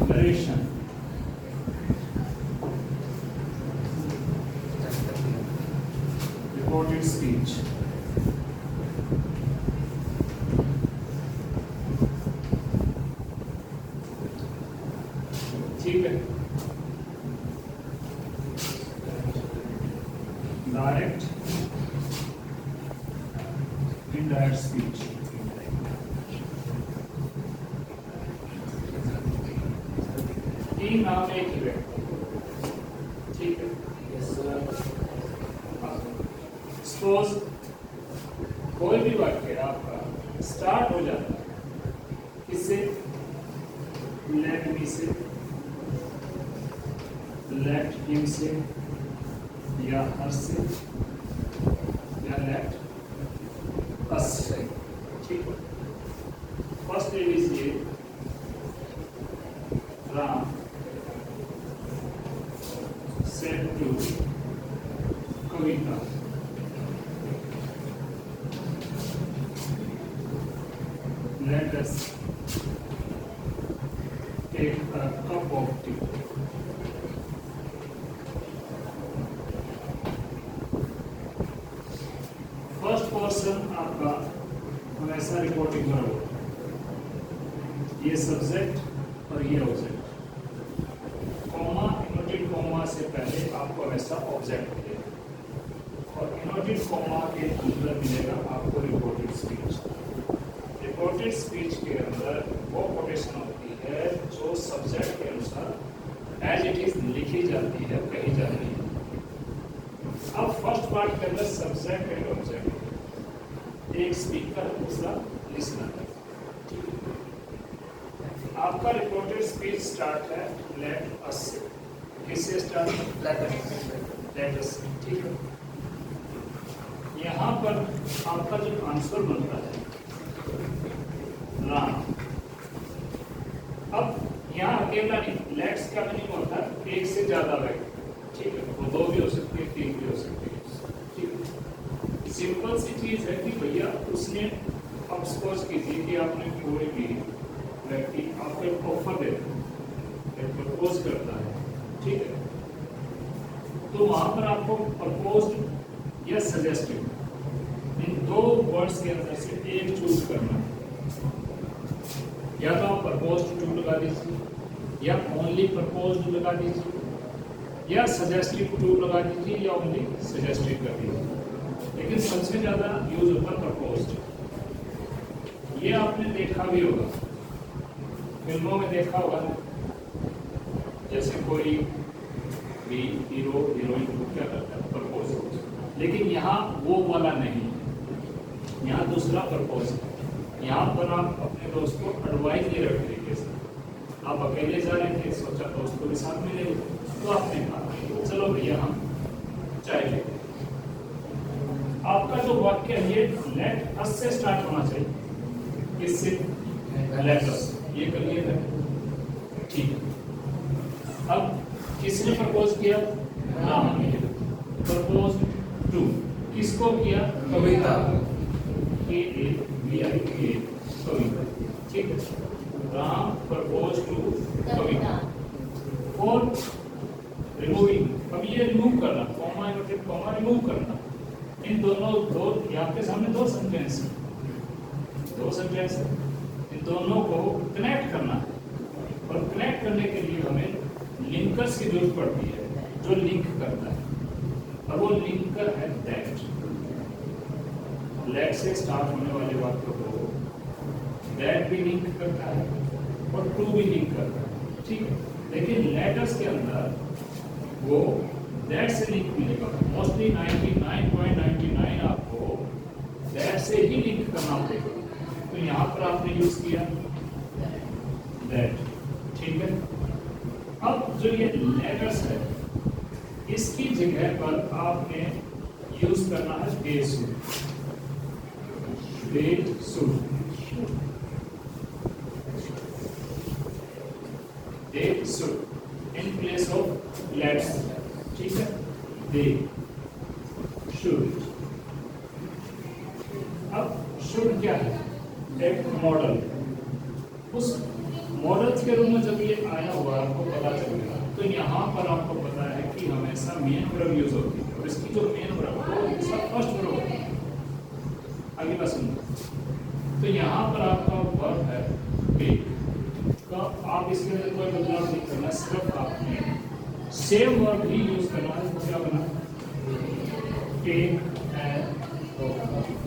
Narration. Reported speech. ठीक है. Direct, indirect speech. तीन नाम एक ही व्यक्ति. ठीक है. सपोज कोई भी वाक्य आपका स्टार्ट हो जाता है किससे? लेट मी से, लेट हिम से, या हर से, या लेट अस से. ठीक है. फर्स्ट ले लीजिए Ram said to Kavita, let us take a cup of tea. First person आपका हमेशा रिपोर्टिंग करो. ये सब्जेक्ट और ये ऑब्जेक्ट. कॉमा, इनवर्टेड कॉमा से पहले आपको वैसा ऑब्जेक्ट मिलेगा और इनवर्टेड कॉमा के अंदर मिलेगा आपको रिपोर्टेड स्पीच. रिपोर्टेड स्पीच के अंदर वो कोटेशन होती है जो सब्जेक्ट के अनुसार एज इट इज लिखी जाती है, कही जाती है. अब फर्स्ट पार्ट के अंदर सब्जेक्ट एंड ऑब्जेक्ट, एक स्पीकर, दूसरा लिसनर. आपका रिपोर्टेड स्पीच स्टार्ट है लेट अस से. किससे स्टार्ट? Let us. ठीक है. यहाँ पर आपका जो आंसर बनता है राम. अब यहाँ अकेला नहीं, लेट्स का मीनिंग होता है एक से ज्यादा व्यक्ति. ठीक है. वो दो भी हो सकती है, तीन भी हो सकती है. ठीक है. सिंपल सी चीज है कि भैया उसने, अब सपोज कीजिए कि आपने कोई भी व्यक्ति आपको एक ऑफर देता है, एक प्रपोज करता है. ठीक है. तो वहां पर आपको प्रपोज या सजेस्टेड, इन दो वर्ड्स के अंदर से एक चूज करना है. या तो आप प्रपोज टू लगा दीजिए, या ओनली प्रपोज लगा दीजिए, या सजेस्टेड टू लगा दीजिए, या ओनली सजेस्टेड कर दीजिए. लेकिन सबसे ज्यादा यूज होता है प्रपोज. ये आपने देखा भी होगा, फिल्मों में देखा होगा ना, जैसे कोई भी हीरो हीरोइन को क्या करता है? प्रपोज. लेकिन यहाँ वो वाला नहीं, यहाँ दूसरा प्रपोज है. यहाँ पर आप अपने दोस्त को एडवाइस दे रहे तरीके से. आप अकेले जा रहे थे, सोचा दोस्तों के साथ मिले, तो आपने कहा चलो भैया हम चाय लेते. आपका जो वाक्य है ये लेट अस से स्टार्ट होना चाहिए. किससे? Let us. ये क्लियर है. ठीक है. अब किसने प्रपोज किया? राम ने. प्रपोज टू किसको किया? कविता. KAVITA, कविता. ठीक है. Ram propose to Kavita. For removing. अब ये रिमूव करना, कॉमा इनवर्टेड कॉमा रिमूव करना. इन दोनों दो आपके सामने दो सेंटेंस है, इन दोनों को कनेक्ट करना है. और कनेक्ट करने के लिए हमें लिंकर्स की जरूरत पड़ती है, जो लिंक करता है. और वो लिंकर है दैट. लेट से स्टार्ट होने वाले वाक्य को दैट भी लिंक करता है और टू भी लिंक करता है. ठीक है. लेकिन लेटर्स के अंदर वो दैट से लिंक मिलेगा. मोस्टली 99.99 आपको दैट से ही लिंक करना पड़ेगा. तो यहाँ पर आपने यूज किया दैट. ठीक है. अब जो ये लेटर्स है इसकी जगह पर आपने यूज करना है they should. They should. They should in place of let's. ठीक है. They should. अब शुड क्या है? एक मॉडल. उस मॉडल्स के रूप में जब ये आया हुआ आपको पता चलेगा, तो यहाँ पर आपको पता है कि हमेशा मेन वर्ब यूज होती है और इसकी जो मेन वर्ब है वो इसका फर्स्ट वर्ब होती है। आगे बात सुनो, तो यहाँ पर आपका वर्ब है टेक, तो आप इसके अंदर कोई बदलाव नहीं करना, सिर्फ आपने सेम वर्ब ही यूज करना है। क्या बना, take and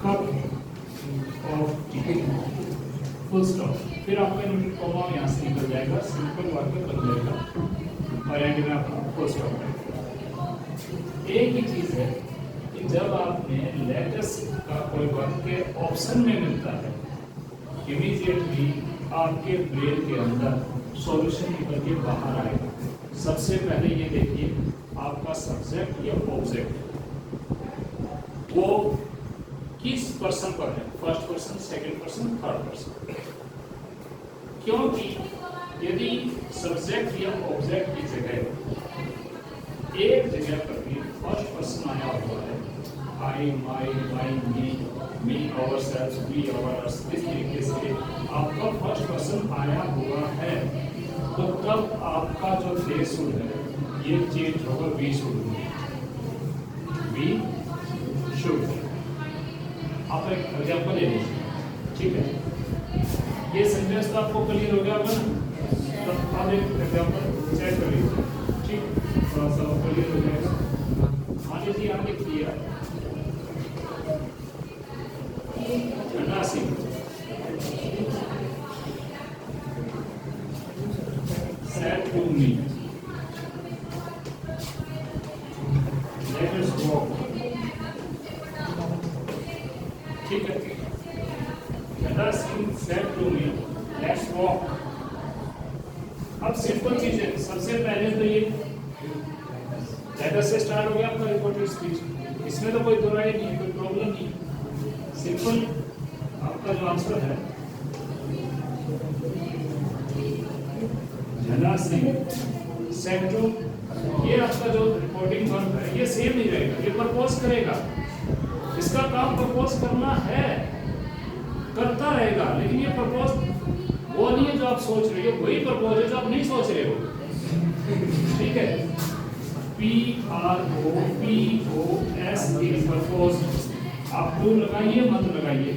cup of tea, full stop. फिर आपका इनवर्टेड कॉमा यहाँ से निकल जाएगा, सिंपल वाक्य बन जाएगा और एंड में आपका फुल स्टॉप है। एक ही चीज है कि जब आपने लेटर्स का कोई वाक्य ऑप्शन में मिलता है, इमीडिएटली आपके ब्रेन के अंदर सॉल्यूशन निकल के बाहर आएगा। सबसे पहले ये देखिए, आपका सब्जेक्ट या ऑब्जेक्ट वो किस पर्सन पर है, first person, second person, third person. क्योंकि यदि सब्जेक्ट या ऑब्जेक्ट की जगह एक जगह पर भी फर्स्ट पर्सन आया हुआ है, आई, माई, माई, मी, आवरसेल्व्स, वी, अवर्स, इस तरीके से आपका फर्स्ट पर्सन आया हुआ है, तो तब आपका जो दे शुड है ये चेंज होगा वी शुड में। वी शुड, आप एक एग्जाम्पल ले लीजिए, ठीक है। ये सेंटेंस तो आपको क्लियर हो गया होगा ना, तो आप एक एग्जाम्पल चेक कर लीजिए, ठीक, थोड़ा सा क्लियर हो जाएगा। मान लीजिए आपने किया झंडा Singh said to me, let us walk, ठीक है। झंडा Singh said to me, let's walk। अब सिंपल चीज है, सबसे पहले तो ये लेटर से स्टार्ट हो गया आपका रिपोर्टेड स्पीच, इसमें तो कोई दो राय नहीं है, कोई प्रॉब्लम नहीं। सिंपल आपका जो आंसर है, झंडा सिंह सेड टू, ये आपका जो रिपोर्टिंग वर्ब है ये सेम ही रहेगा, ये प्रपोज करेगा, इसका काम प्रपोज करना है, करता रहेगा। लेकिन ये प्रपोज वो नहीं है जो आप सोच रहे हो, वही प्रपोज है जो आप नहीं सोच रहे हो, ठीक है। PROPOSE प्रपोज, आप टू लगाइए मत लगाइए,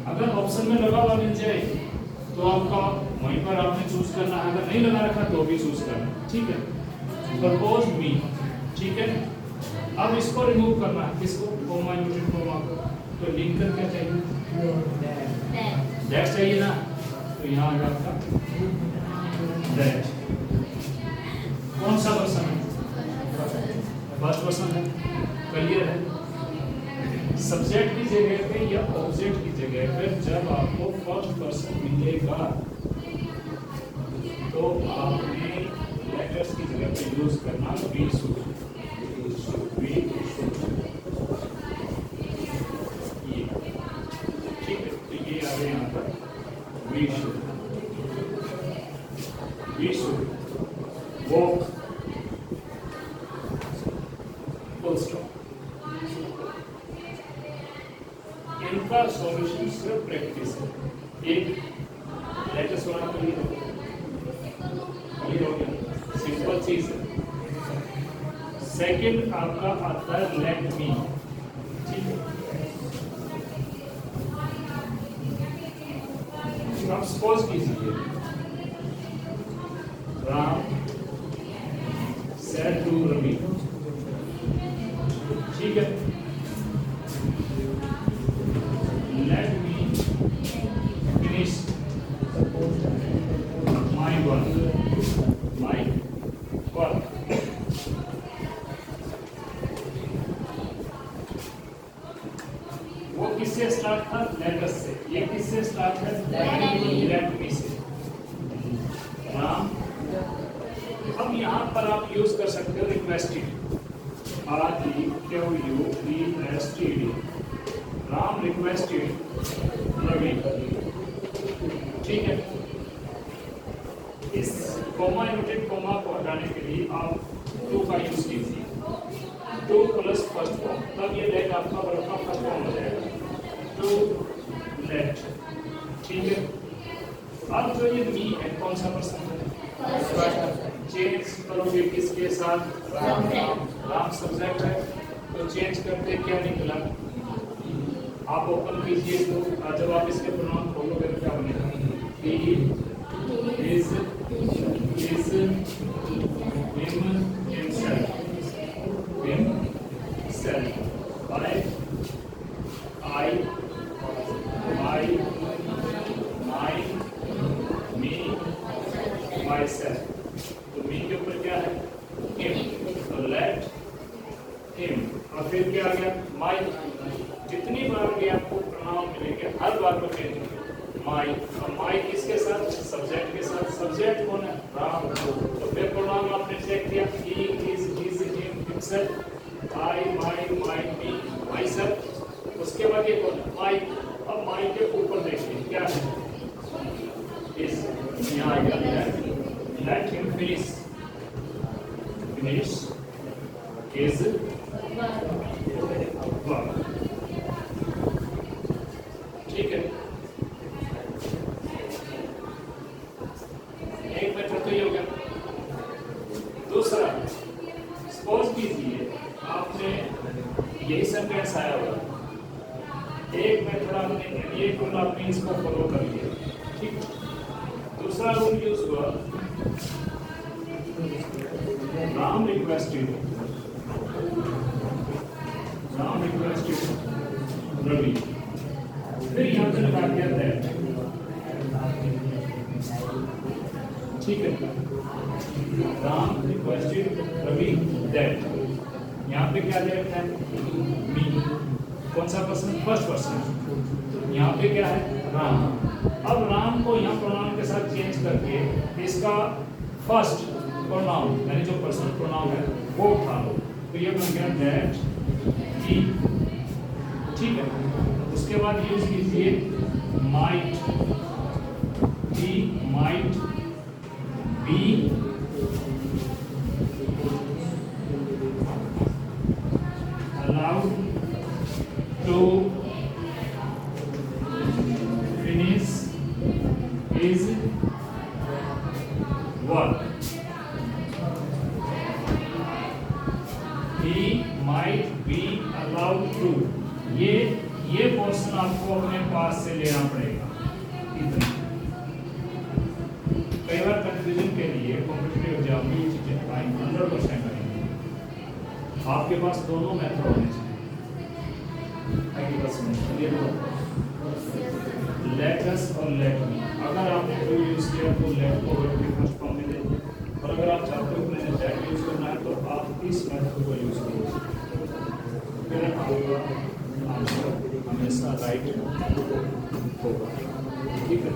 अगर ऑप्शन में लगा हुआ मिल जाए तो आपका वहीं पर आपने चूज करना है, अगर नहीं लगा रखा तो भी चूज करना, ठीक है। प्रपोज मी, ठीक है। अब इसको रिमूव करना है, किसको, कोमा, इनवर्टेड कोमा को, तो लिंकर क्या चाहिए, दैट चाहिए ना, तो यहाँ आएगा आपका दैट। कौन सा पर्सन है, फर्स्ट पर्सन है, क्लियर है। सब्जेक्ट की जगह पे या ऑब्जेक्ट की जगह पे जब आपको फर्स्ट पर्सन मिलेगा तो आपने लेटर्स की जगह पे यूज करना वी शुड, वी शुड, ये ठीक है। तो ये आ गया यहाँ पर we should, we should walk, full stop. इनका सॉल्यूशन सिर्फ प्रैक्टिस है। एक लेटर्स वाला क्लियर हो गया, सिंपल चीज है। सेकंड आपका आता है लेट मी, ठीक है। आप सपोज कीजिए राम सेड टू रवि, ठीक है। Let me finish my work. वो किससे स्टार्ट था, लेटर से। ये किससे स्टार्ट है, लेट मी से, राम। अब यहाँ पर आप यूज कर सकते हो requested, REQUESTED, Ram requested Ravi, ठीक है। इस कोमा, इनवर्टेड कोमा को हटाने के लिए आप टू का यूज कीजिए, टू प्लस फर्स्ट फॉर्म, तब ये लेट आपका वर्ब का फर्स्ट फॉर्म हो जाएगा, टू लेट, ठीक है। अब जो ये मी है कौन सा पर्सन है? चेंज करोगे किसके साथ? राम सब्जेक्ट है, तो चेंज करते क्या निकला? आप ओपन कीजिए तो जब आप इसके प्रोनाउन खोलोगे तो क्या बनेगा? He is him himself, I my my me my self. तो मी के ऊपर क्या है? हिम, तो लेट हिम। और फिर क्या आ गया? माई। जितनी बार भी आपको प्रोनाउन मिलेंगे हर बार को चेंज होगा। माई, और माई किसके साथ? सब्जेक्ट के साथ। सब्जेक्ट कौन है? राम। तो फिर प्रोनाउन आपने चेक किया, he is his him himself, I my my me my self. उसके बाद ये कौन है? माई। अब माई के ऊपर देखिए क्या है? इज। यहाँ आ गया let him finish, finish is work. ठीक है, एक मेथड तो ये हो गया। दूसरा, सपोज कीजिए आपने यही सेंटेंस आया होगा, एक मेथड आपने ये रूल आपने इसको फॉलो कर लिया, ठीक। दूसरा रूल यूज हुआ, राम रिक्वेस्टेड रवि, फिर यहाँ पे लगा दिया दैट, ठीक है। राम रिक्वेस्टेड रवि दैट, यहाँ पे क्या दे रखा है? मी। कौन सा पर्सन? First person. यहाँ पे क्या है? राम। अब राम को यहाँ प्रोनाउन के साथ चेंज करके इसका फर्स्ट प्रोनाउन यानी जो पर्सनल प्रोनाउन है वो उठा लो, तो ये बन गया दैट ही, ठीक है। उसके बाद यूज कीजिए might, he might be allowed to finish his work, he might be allowed to। ये पोर्शन आपको अपने पास से लेना पड़ेगा, इतना। कई बार कंफ्यूजन के लिए कॉम्पिटिटिव एग्जाम में ये चीजें आएंगी, 100% आएंगी। आपके पास दोनों मेथड होने चाहिए, बस लेट अस और लेट मी। अगर आपने टू यूज किया तो लेट को वर्ब के फर्स्ट फॉर्म में देखिए, और अगर आप चाहते हो कि मैंने दैट यूज करना है तो आप इस मेथड को यूज कीजिए, फिर आपका आंसर हमेशा राइट होगा, ठीक है।